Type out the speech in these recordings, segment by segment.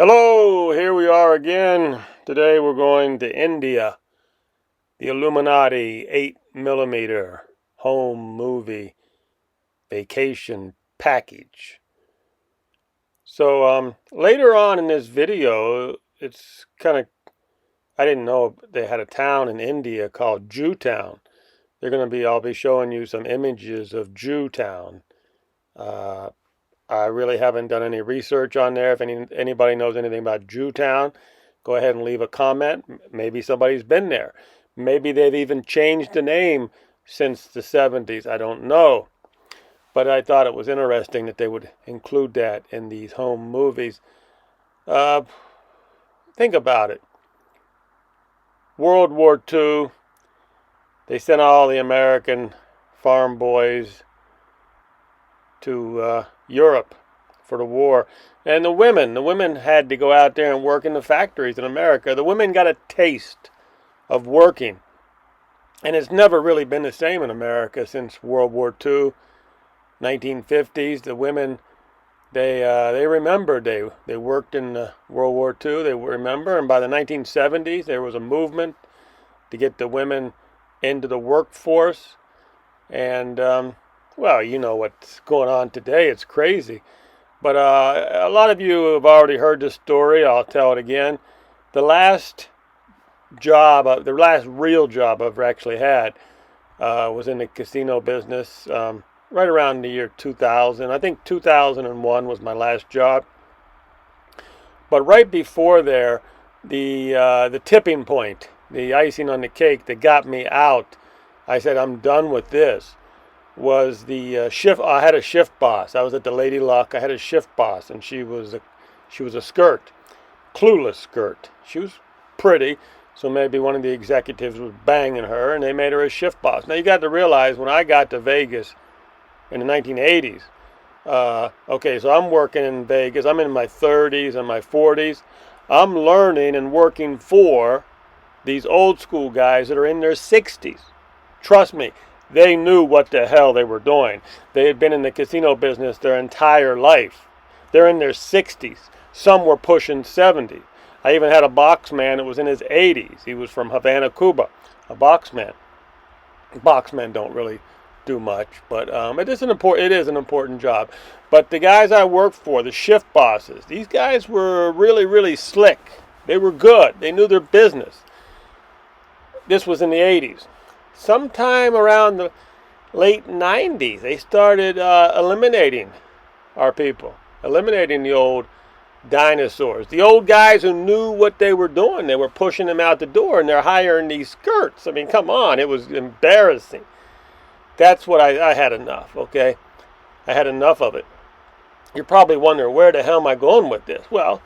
Hello, here we are again. Today we're going to India. The Illuminati 8mm home movie vacation package. So later on in this video, it's I didn't know they had a town in India called Jewtown. I'll be showing you some images of Jewtown. Uh, I really haven't done any research on there. If anybody knows anything about Jewtown, go ahead and leave a comment. Maybe somebody's been there. Maybe they've even changed the name since the 70s. I don't know. But I thought it was interesting that they would include that in these home movies. Think about it. World War II, they sent all the American farm boys to Europe for the war. And the women had to go out there and work in the factories in America. The women got a taste of working. And it's never really been the same in America since World War II, 1950s. The women, they remembered. They worked in World War II. They remember. And by the 1970s, there was a movement to get the women into the workforce. And well, you know what's going on today. It's crazy. But a lot of you have already heard this story. I'll tell it again. The last real job I've actually had was in the casino business right around the year 2000. I think 2001 was my last job. But right before there, the tipping point, the icing on the cake that got me out, I said, I'm done with this, was the shift. I had a shift boss. I was at the Lady Luck. I had a shift boss, and she was a skirt, clueless skirt. She was pretty, so maybe one of the executives was banging her, and they made her a shift boss. Now you got to realize, when I got to Vegas in the 1980s, okay, so I'm working in Vegas. I'm in my 30s and my 40s. I'm learning and working for these old school guys that are in their 60s. Trust me. They knew what the hell they were doing. They had been in the casino business their entire life. They're in their 60s. Some were pushing 70. I even had a box man that was in his 80s. He was from Havana, Cuba. A box man. Boxmen don't really do much, but it is an important job. But the guys I worked for, the shift bosses, these guys were really, really slick. They were good. They knew their business. This was in the 80s. Sometime around the late 90s, they started eliminating our people, eliminating the old dinosaurs, the old guys who knew what they were doing. They were pushing them out the door, and they're hiring these skirts. I mean, come on, it was embarrassing. That's what I had enough, okay? I had enough of it. You're probably wondering, where the hell am I going with this? Well,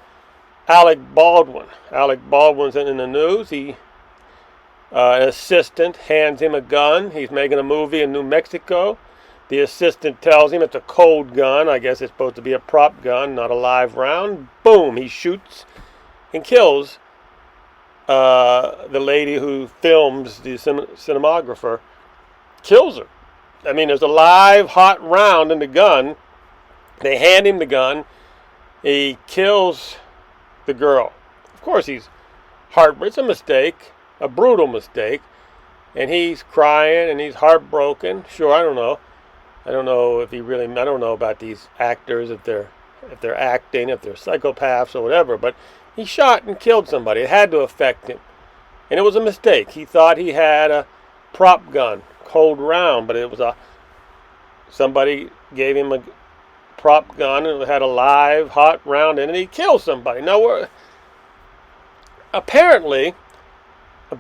Alec Baldwin. Alec Baldwin's in the news. An assistant hands him a gun. He's making a movie in New Mexico. The assistant tells him it's a cold gun. I guess it's supposed to be a prop gun, not a live round. Boom, he shoots and kills the lady who films, the cinematographer. Kills her. I mean, there's a live, hot round in the gun. They hand him the gun. He kills the girl. Of course, he's heartbroken. It's a mistake. A brutal mistake, and he's crying and he's heartbroken. Sure, I don't know if he really. I don't know about these actors, if they're acting, if they're psychopaths or whatever. But he shot and killed somebody. It had to affect him, and it was a mistake. He thought he had a prop gun, cold round, but it was somebody gave him a prop gun and it had a live hot round in it. And he killed somebody. Now, apparently,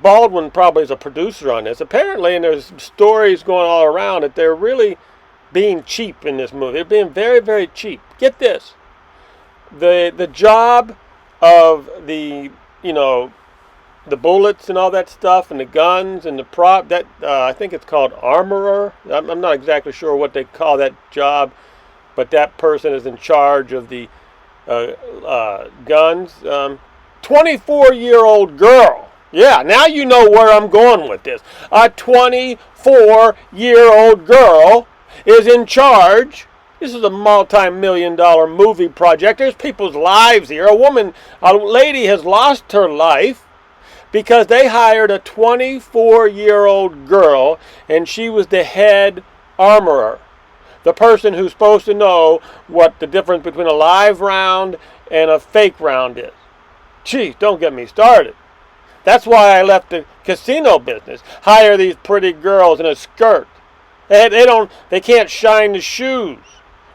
Baldwin probably is a producer on this. Apparently, and there's stories going all around, that they're really being cheap in this movie. They're being very, very cheap. Get this. The job of the bullets and all that stuff, and the guns and the prop, that I think it's called armorer. I'm not exactly sure what they call that job, but that person is in charge of the guns. 24-year-old girl. Yeah, now you know where I'm going with this. A 24-year-old girl is in charge This is a multi-million-dollar movie project. There's people's lives here. A lady has lost her life because they hired a 24-year-old girl, and she was the head armorer. The person who's supposed to know what the difference between a live round and a fake round is. Geez, don't get me started. That's why I left the casino business. Hire these pretty girls in a skirt. They can't shine the shoes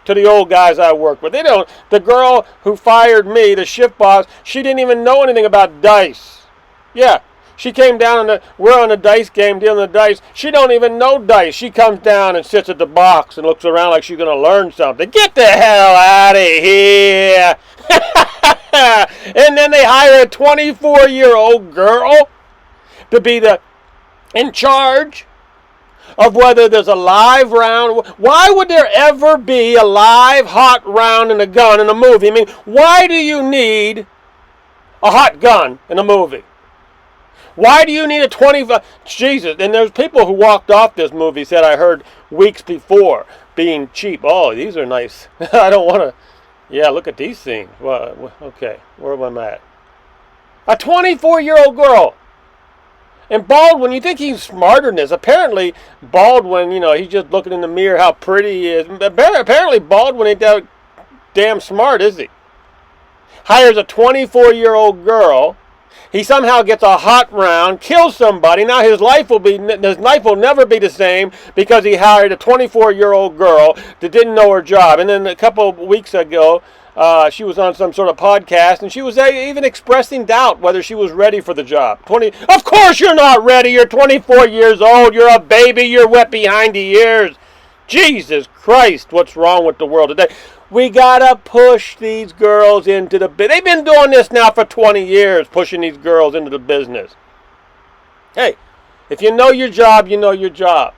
to the old guys I work with. The girl who fired me, the shift boss, she didn't even know anything about dice. Yeah, she came down we're on a dice game, dealing the dice. She don't even know dice. She comes down and sits at the box and looks around like she's going to learn something. Get the hell out of here. And then they hire a 24-year-old girl to be in charge of whether there's a live round. Why would there ever be a live hot round in a gun in a movie? I mean, why do you need a hot gun in a movie? Why do you need a 25? Jesus, and there's people who walked off this movie, said I heard weeks before, being cheap. Oh, these are nice. I don't want to. Yeah, look at these scenes. Well, okay, where am I at? A 24-year-old girl. And Baldwin, you think he's smarter than this. Apparently, Baldwin, he's just looking in the mirror how pretty he is. Apparently, Baldwin ain't that damn smart, is he? Hires a 24-year-old girl. He somehow gets a hot round, kills somebody. Now his life will never be the same because he hired a 24-year-old girl that didn't know her job. And then a couple of weeks ago, she was on some sort of podcast, and she was even expressing doubt whether she was ready for the job. Of course you're not ready. You're 24 years old. You're a baby. You're wet behind the ears. Jesus Christ, what's wrong with the world today? We gotta push these girls into the business. They've been doing this now for 20 years, pushing these girls into the business. Hey, if you know your job, you know your job.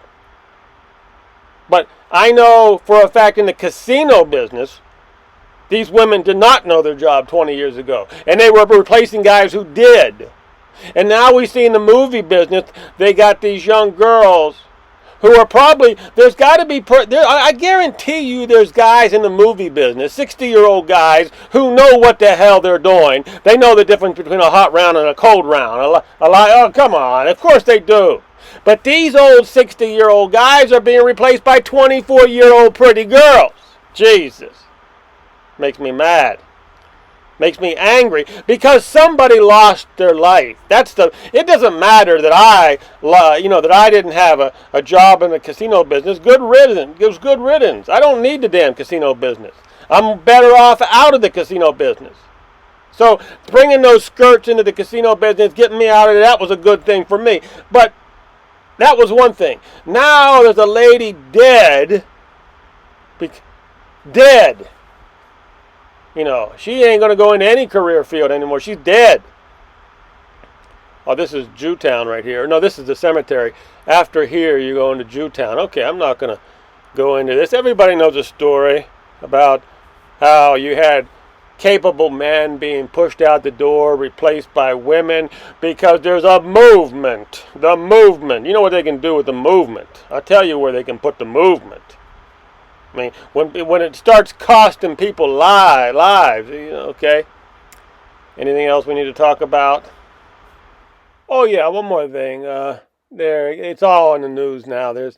But I know for a fact in the casino business, these women did not know their job 20 years ago. And they were replacing guys who did. And now we see in the movie business, they got these young girls who are probably, there's got to be, I guarantee you there's guys in the movie business, 60-year-old guys, who know what the hell they're doing. They know the difference between a hot round and a cold round. Oh, come on, of course they do. But these old 60-year-old guys are being replaced by 24-year-old pretty girls. Jesus. Makes me mad. Makes me angry because somebody lost their life. It doesn't matter that I didn't have a job in the casino business. Good riddance. It was good riddance. I don't need the damn casino business. I'm better off out of the casino business. So bringing those skirts into the casino business, getting me out of it, that was a good thing for me. But that was one thing. Now there's a lady dead. Dead. She ain't going to go into any career field anymore. She's dead. Oh, this is Jewtown right here. No, this is the cemetery. After here, you go into Jewtown. Okay, I'm not going to go into this. Everybody knows a story about how you had capable men being pushed out the door, replaced by women, because there's a movement. The movement. You know what they can do with the movement? I'll tell you where they can put the movement. I mean, when it starts costing people lives, okay. Anything else we need to talk about? Oh yeah, one more thing. It's all in the news now. There's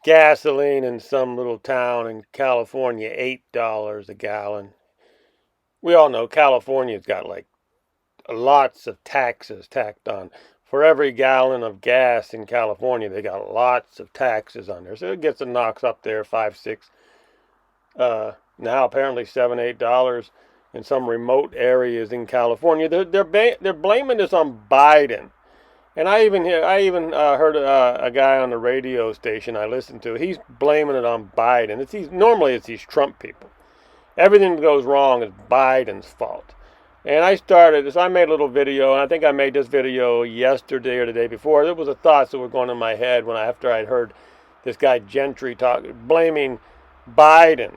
gasoline in some little town in California, $8 a gallon. We all know California's got like lots of taxes tacked on. For every gallon of gas in California, they got lots of taxes on there. So it gets the knocks up there, $5, $6. Now apparently $7, $8 in some remote areas in California. They're blaming this on Biden. And I even heard a guy on the radio station I listened to. He's blaming it on Biden. Normally it's these Trump people. Everything that goes wrong is Biden's fault. And I made a little video, and I think I made this video yesterday or the day before. There was a thoughts that were going in my head after I'd heard this guy Gentry blaming Biden.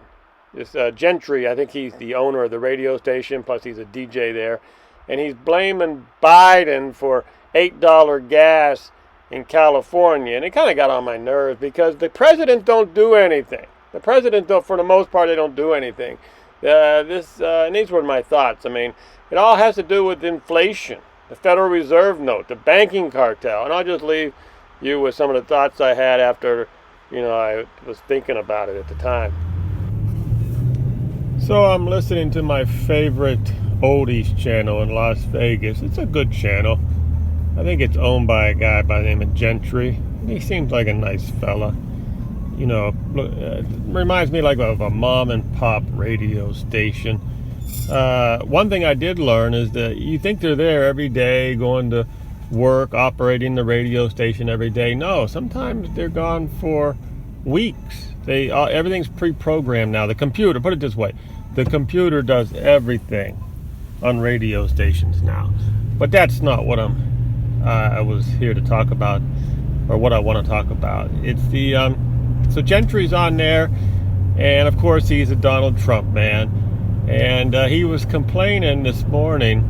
This Gentry, I think he's the owner of the radio station, plus he's a DJ there. And he's blaming Biden for $8 gas in California. And it kind of got on my nerves because the president don't do anything. The president, though, for the most part, they don't do anything. And these were my thoughts. I mean, it all has to do with inflation, the Federal Reserve note, the banking cartel. And I'll just leave you with some of the thoughts I had after, I was thinking about it at the time. So I'm listening to my favorite oldies channel in Las Vegas. It's a good channel. I think it's owned by a guy by the name of Gentry. He seems like a nice fella. Reminds me like of a mom and pop radio station. One thing I did learn is that you think they're there every day, going to work, operating the radio station every day. No, sometimes they're gone for weeks. Everything's pre-programmed now. The computer, put it this way, the computer does everything on radio stations now. But that's not what I was here to talk about, or what I want to talk about. It's so Gentry's on there, and of course he's a Donald Trump man, and he was complaining this morning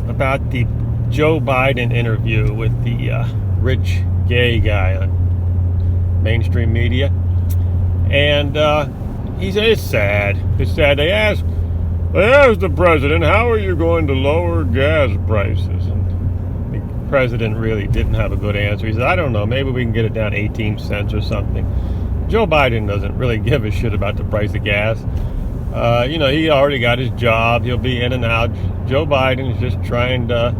about the Joe Biden interview with the rich gay guy on mainstream media, and he said it's sad. It's sad. They asked the president, how are you going to lower gas prices? And the president really didn't have a good answer. He said, I don't know, maybe we can get it down 18 cents or something. Joe Biden doesn't really give a shit about the price of gas. He already got his job. He'll be in and out. Joe Biden is just trying to,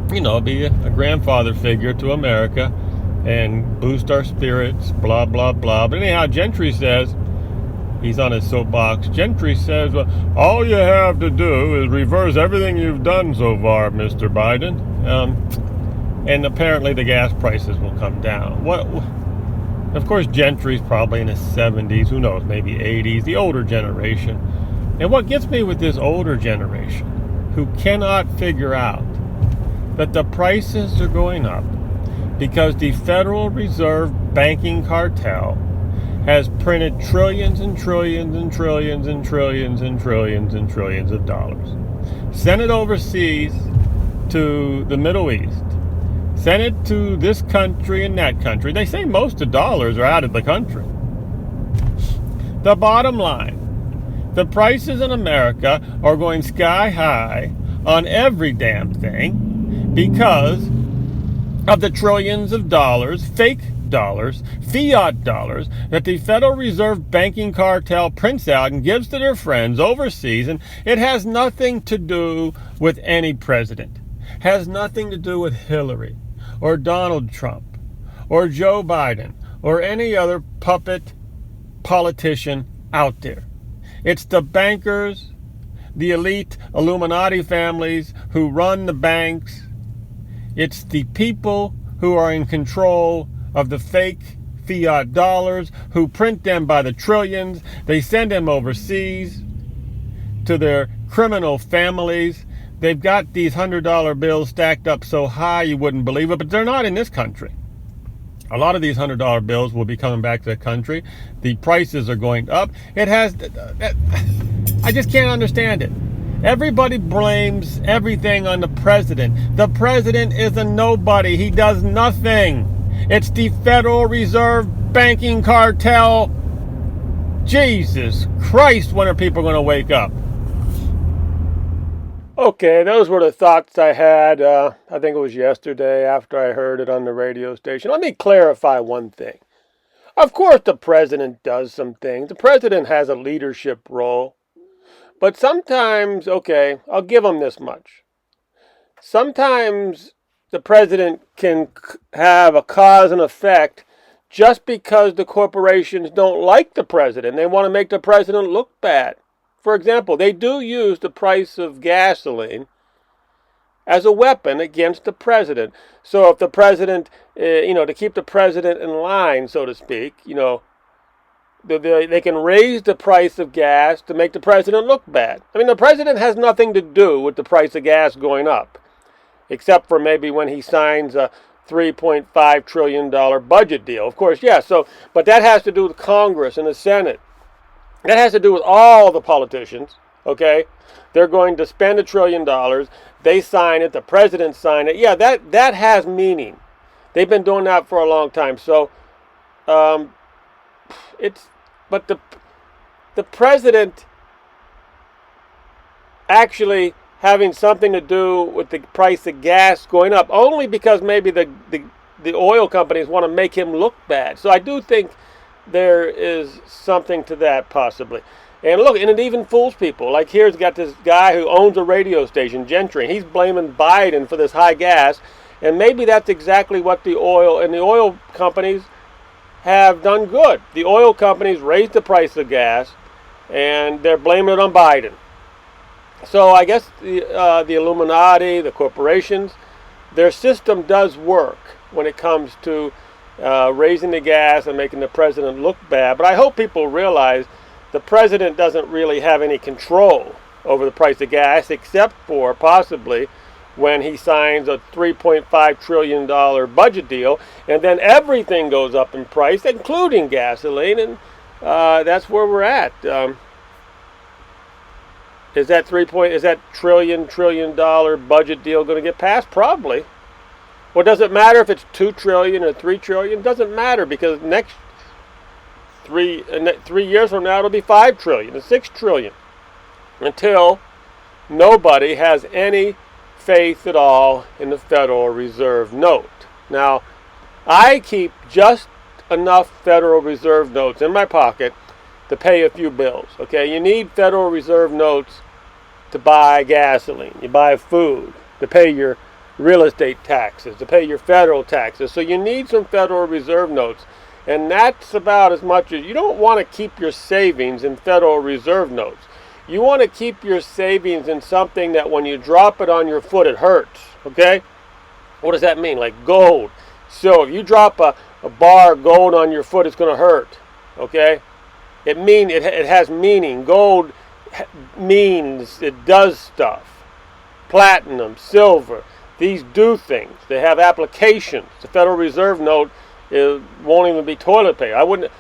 be a grandfather figure to America and boost our spirits, blah, blah, blah. But anyhow, Gentry says, he's on his soapbox. Gentry says, well, all you have to do is reverse everything you've done so far, Mr. Biden. And apparently the gas prices will come down. Of course, Gentry's probably in his 70s. Who knows, maybe 80s, the older generation. And what gets me with this older generation, who cannot figure out that the prices are going up because the Federal Reserve banking cartel has printed trillions and trillions and trillions and trillions and trillions and trillions of dollars. Sent it overseas to the Middle East. Sent it to this country and that country. They say most of the dollars are out of the country. The bottom line, the prices in America are going sky high on every damn thing because of the trillions of dollars, fake dollars, fiat dollars, that the Federal Reserve banking cartel prints out and gives to their friends overseas. And it has nothing to do with any president. Has nothing to do with Hillary or Donald Trump or Joe Biden or any other puppet politician out there. It's the bankers, the elite illuminati families who run the banks. It's the people who are in control of the fake fiat dollars, who print them by the trillions. They send them overseas to their criminal families. They've got these $100 bills stacked up so high you wouldn't believe it, but they're not in this country. A lot of these $100 bills will be coming back to the country. The prices are going up. I just can't understand it. Everybody blames everything on the president. The president is a nobody. He does nothing. It's the Federal Reserve banking cartel. Jesus Christ, when are people going to wake up? Okay, those were the thoughts I had, I think it was yesterday after I heard it on the radio station. Let me clarify one thing. Of course the president does some things. The president has a leadership role. But sometimes, okay, I'll give him this much. Sometimes the president can have a cause and effect just because the corporations don't like the president. They want to make the president look bad. For example, they do use the price of gasoline as a weapon against the president. So if the president, to keep the president in line, so to speak, they can raise the price of gas to make the president look bad. I mean, the president has nothing to do with the price of gas going up, except for maybe when he signs a $3.5 trillion budget deal. Of course, yeah, but that has to do with Congress and the Senate. That has to do with all the politicians, okay? They're going to spend $1 trillion. They sign it. The president signed it. Yeah, that has meaning. They've been doing that for a long time. So it's, but the president actually having something to do with the price of gas going up, only because maybe the oil companies want to make him look bad. So I do think there is something to that, possibly. And look, and it even fools people. Like, here's got this guy who owns a radio station, Gentry, and he's blaming Biden for this high gas. And maybe that's exactly what the oil companies have done good. The oil companies raised the price of gas, and they're blaming it on Biden. So I guess the illuminati, the corporations, their system does work when it comes to raising the gas and making the president look bad. But I hope people realize the president doesn't really have any control over the price of gas, except for possibly when he signs a $3.5 trillion budget deal, and then everything goes up in price, including gasoline, and that's where we're at. Is that trillion dollar budget deal going to get passed? Probably. Well, does it matter if it's $2 trillion or $3 trillion? It doesn't matter, because next 3 years from now it'll be $5 trillion and $6 trillion, until nobody has any faith at all in the Federal Reserve note. Now, I keep just enough Federal Reserve notes in my pocket to pay a few bills. Okay, you need Federal Reserve notes to buy gasoline, you buy food, to pay your real estate taxes, to pay your federal taxes. So you need some Federal Reserve notes, and that's about as much as you don't want to keep your savings in Federal Reserve notes. You want to keep your savings in something that when you drop it on your foot, it hurts. Okay? What does that mean? Like gold. So if you drop a bar of gold on your foot, it's going to hurt. Okay? It has meaning. Gold means it does stuff. Platinum, silver, these do things. They have applications. The Federal Reserve note won't even be toilet paper. I wouldn't.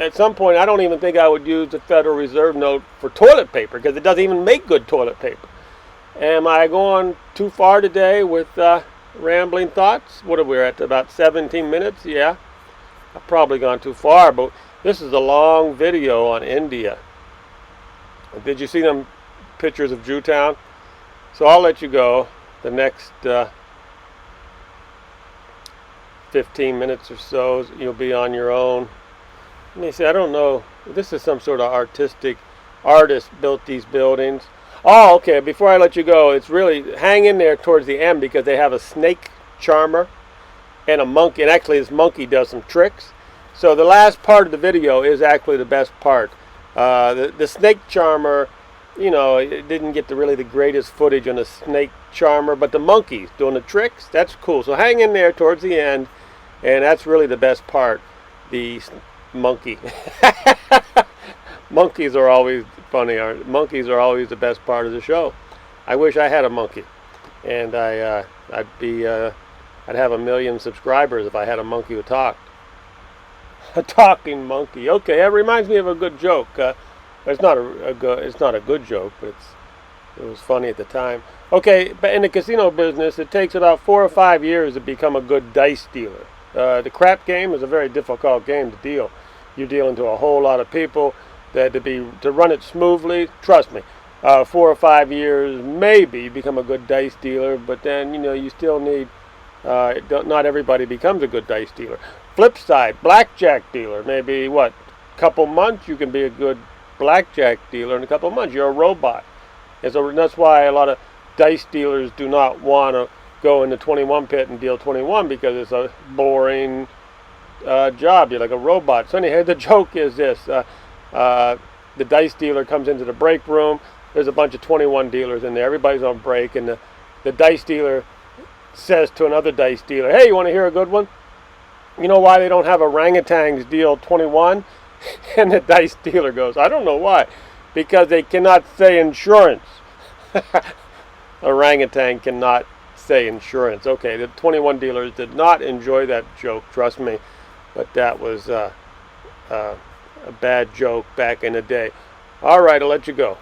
At some point, I don't even think I would use the Federal Reserve note for toilet paper, because it doesn't even make good toilet paper. Am I going too far today with rambling thoughts? What are we at? About 17 minutes? Yeah, I've probably gone too far, but this is a long video on India. Did you see them pictures of Jewtown? So I'll let you go. The next 15 minutes or so, you'll be on your own. Let me see, I don't know. This is some sort of artist built these buildings. Oh, okay, before I let you go, it's really, hang in there towards the end, because they have a snake charmer and a monkey. And actually, this monkey does some tricks. So the last part of the video is actually the best part. The snake charmer, you know, it didn't get really the greatest footage on the snake charmer, but the monkey's doing the tricks, that's cool. So hang in there towards the end, and that's really the best part. The monkey. Monkeys are always funny. Monkeys are always the best part of the show. I wish I had a monkey, and I'd have 1 million subscribers if I had a monkey who talked. A talking monkey. Okay, that reminds me of a good joke. It's not a good joke, but it was funny at the time. Okay, but in the casino business, it takes about 4 or 5 years to become a good dice dealer. The crap game is a very difficult game to deal. You're dealing to a whole lot of people. That to run it smoothly, trust me, 4 or 5 years maybe you become a good dice dealer, but then you still need. Not everybody becomes a good dice dealer. Flip side, blackjack dealer, maybe couple months you can be a good blackjack dealer. In a couple months you're a robot. And so that's why a lot of dice dealers do not want to go in the 21 pit and deal 21, because it's a boring job. You're like a robot. So anyhow, the joke is this. The dice dealer comes into the break room. There's a bunch of 21 dealers in there. Everybody's on break, and the dice dealer says to another dice dealer, "Hey, you want to hear a good one? You know why they don't have orangutans deal 21? And the dice dealer goes, "I don't know why. Because they cannot say insurance." Orangutan cannot say insurance. Okay, the 21 dealers did not enjoy that joke, trust me. But that was a bad joke back in the day. All right, I'll let you go.